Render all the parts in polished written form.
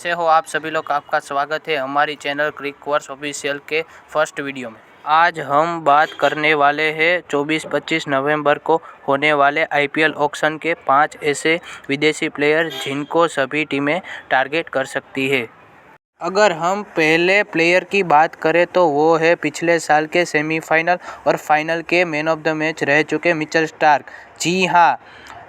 से हो आप सभी लोग, आपका स्वागत है हमारी चैनल क्रिकवर्स ऑफिशियल के फर्स्ट वीडियो में। आज हम बात करने वाले हैं 24-25 नवंबर को होने वाले आईपीएल ऑक्शन के 5 ऐसे विदेशी प्लेयर जिनको सभी टीमें टारगेट कर सकती है। अगर हम पहले प्लेयर की बात करें तो वो है पिछले साल के सेमीफाइनल और फाइनल के मैन ऑफ द मैच रह चुके मिचेल स्टार्क। जी हाँ,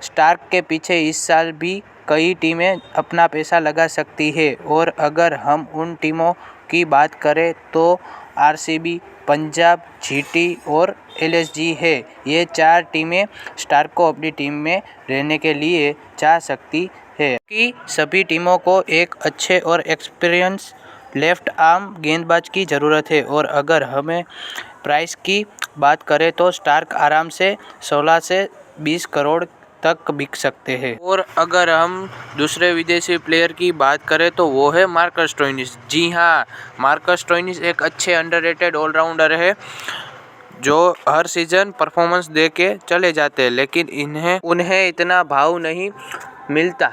स्टार्क के पीछे इस साल भी कई टीमें अपना पैसा लगा सकती है। और अगर हम उन टीमों की बात करें तो आरसीबी, पंजाब, जीटी और एलएसजी है। ये 4 टीमें स्टार्क को अपनी टीम में रहने के लिए चाह सकती है कि सभी टीमों को एक अच्छे और एक्सपीरियंस लेफ्ट आर्म गेंदबाज की ज़रूरत है। और अगर हमें प्राइस की बात करें तो स्टार्क आराम से 16 से 20 करोड़ तक बिक सकते हैं। और अगर हम दूसरे विदेशी प्लेयर की बात करें तो वो है मार्कस स्टोइनिस। जी हाँ, मार्कस स्टोइनिस एक अच्छे अंडररेटेड ऑलराउंडर है जो हर सीज़न परफॉर्मेंस दे के चले जाते हैं, लेकिन उन्हें इतना भाव नहीं मिलता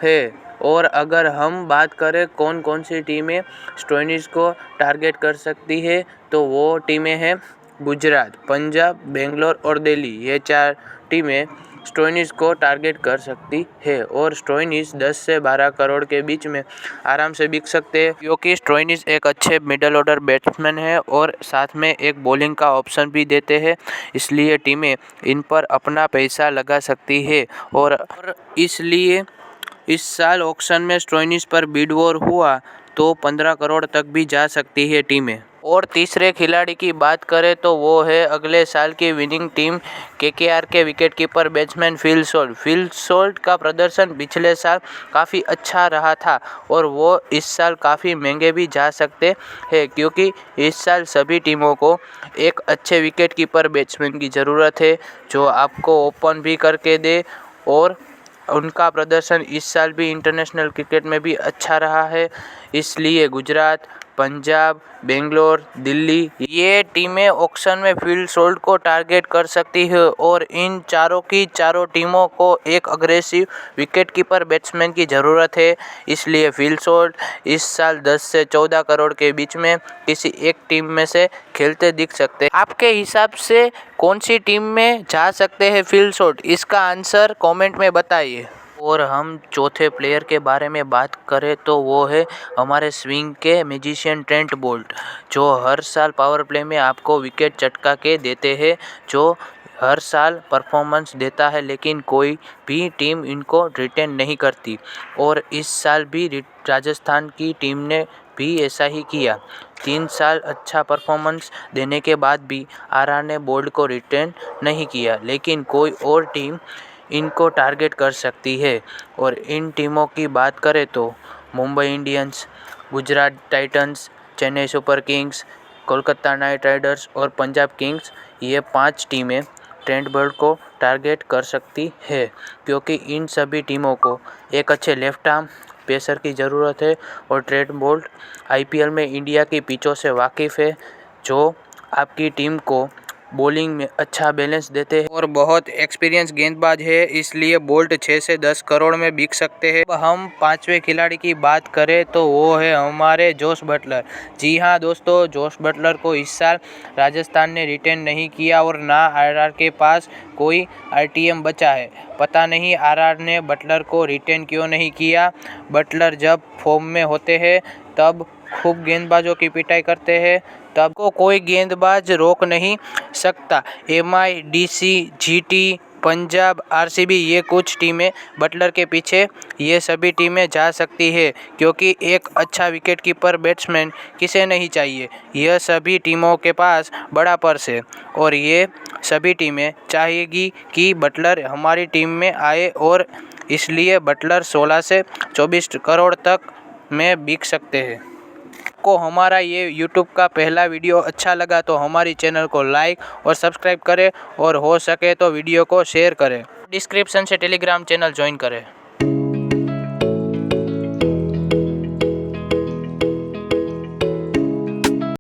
है। और अगर हम बात करें कौन कौन सी टीमें स्टोइनिस को टारगेट कर सकती है तो वो टीमें हैं गुजरात, पंजाब, बेंगलोर और दिल्ली। ये 4 टीमें स्टोइनिस को टारगेट कर सकती है और स्टोइनिस 10 से 12 करोड़ के बीच में आराम से बिक सकते हैं, क्योंकि स्टोइनिस एक अच्छे मिडल ऑर्डर बैट्समैन है और साथ में एक बॉलिंग का ऑप्शन भी देते हैं। इसलिए टीमें इन पर अपना पैसा लगा सकती है और इसलिए इस साल ऑक्शन में स्टोइनिस पर बिड वॉर हुआ तो 15 करोड़ तक भी जा सकती है टीमें। और तीसरे खिलाड़ी की बात करें तो वो है अगले साल की विनिंग टीम केकेआर के wicketkeeper batsman Phil Salt. Phil Salt का प्रदर्शन पिछले साल काफ़ी अच्छा रहा था और वो इस साल काफ़ी महंगे भी जा सकते हैं, क्योंकि इस साल सभी टीमों को एक अच्छे विकेटकीपर बैट्समैन की ज़रूरत है जो आपको ओपन भी करके दे। और उनका प्रदर्शन इस साल भी इंटरनेशनल क्रिकेट में भी अच्छा रहा है। इसलिए गुजरात, पंजाब, बेंगलोर, दिल्ली ये टीमें ऑक्शन में फिल सॉल्ट को टारगेट कर सकती है और इन चारों की चारों टीमों को एक अग्रेसिव विकेटकीपर बैट्समैन की ज़रूरत है। इसलिए फिल सॉल्ट इस साल 10 से 14 करोड़ के बीच में किसी एक टीम में से खेलते दिख सकते हैं। आपके हिसाब से कौन सी टीम में जा सकते हैं फिल सॉल्ट? इसका आंसर कमेंट में बताइए। और हम चौथे प्लेयर के बारे में बात करें तो वो है हमारे स्विंग के मैजिशियन ट्रेंट बोल्ट, जो हर साल पावर प्ले में आपको विकेट चटका के देते हैं, जो हर साल परफॉर्मेंस देता है, लेकिन कोई भी टीम इनको रिटेन नहीं करती। और इस साल भी राजस्थान की टीम ने भी ऐसा ही किया। 3 साल अच्छा परफॉर्मेंस देने के बाद भी आरआर ने बोल्ट को रिटेन नहीं किया, लेकिन कोई और टीम इनको टारगेट कर सकती है। और इन टीमों की बात करें तो Mumbai Indians, Gujarat Titans, Chennai super Kings, Kolkata night Riders और पंजाब किंग्स, ये 5 टीमें ट्रेंट बोल्ट को टारगेट कर सकती है, क्योंकि इन सभी टीमों को एक अच्छे लेफ्ट आर्म पेसर की ज़रूरत है। और ट्रेंट बोल्ट आईपीएल में इंडिया की पिचों से वाकिफ़ है, जो आपकी टीम को बॉलिंग में अच्छा बैलेंस देते हैं और बहुत एक्सपीरियंस गेंदबाज है। इसलिए बोल्ट 6 से 10 करोड़ में बिक सकते हैं। अब हम 5वें खिलाड़ी की बात करें तो वो है हमारे जोस बटलर। जी हाँ दोस्तों, जोस बटलर को इस साल राजस्थान ने रिटेन नहीं किया और ना आरआर के पास कोई आरटीएम बचा है। पता नहीं आरआर ने बटलर को रिटेन क्यों नहीं किया। बटलर जब फॉर्म में होते हैं तब खूब गेंदबाजों की पिटाई करते हैं, तब को कोई गेंदबाज रोक नहीं सकता। MI, DC, GT, Punjab, RCB ये कुछ टीमें बटलर के पीछे ये सभी टीमें जा सकती है, क्योंकि एक अच्छा विकेटकीपर बैट्समैन किसे नहीं चाहिए। यह सभी टीमों के पास बड़ा पर्स है और ये सभी टीमें चाहेगी कि बटलर हमारी टीम में आए, और इसलिए बटलर 16 से 24 करोड़ तक में बिक सकते हैं। को हमारा ये यूट्यूब का पहला वीडियो अच्छा लगा तो हमारी चैनल को लाइक और सब्सक्राइब करें और हो सके तो वीडियो को शेयर करें। डिस्क्रिप्शन से टेलीग्राम चैनल ज्वाइन करें।